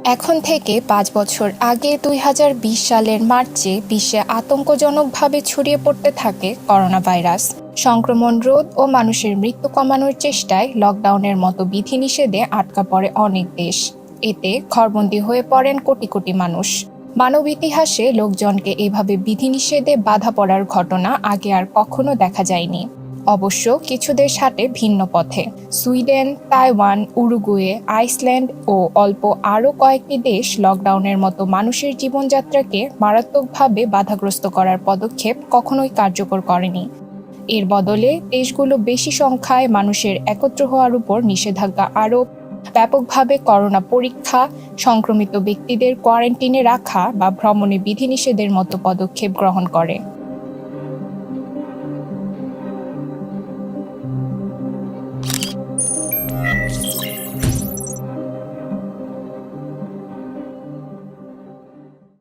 এখন থেকে ৫ বছর আগে ২০২০ সালের মার্চে বিশ্বে আতঙ্কজনকভাবে ছড়িয়ে পড়তে থাকে করোনা ভাইরাস। সংক্রমণ রোধ ও মানুষের মৃত্যু কমানোর চেষ্টায় লকডাউনের মতো বিধিনিষেধে আটকা পড়ে অনেক দেশ। এতে ঘরবন্দি হয়ে পড়েন কোটি কোটি মানুষ। মানব ইতিহাসে লোকজনকে এভাবে বিধিনিষেধে বাধা পড়ার ঘটনা আগে আর কখনো দেখা যায়নি। অবশ্য কিছু দেশ হাঁটে ভিন্ন পথে। সুইডেন, তাইওয়ান, উরুগুয়ে, আইসল্যান্ড ও অল্প আরও কয়েকটি দেশ লকডাউনের মতো মানুষের জীবনযাত্রাকে মারাত্মকভাবে বাধাগ্রস্ত করার পদক্ষেপ কখনোই কার্যকর করেনি। এর বদলে দেশগুলো বেশি সংখ্যায় মানুষের একত্র হওয়ার উপর নিষেধাজ্ঞা আরোপ, ব্যাপকভাবে করোনা পরীক্ষা, সংক্রমিত ব্যক্তিদের কোয়ারেন্টিনে রাখা বা ভ্রমণে বিধিনিষেধের মতো পদক্ষেপ গ্রহণ করে।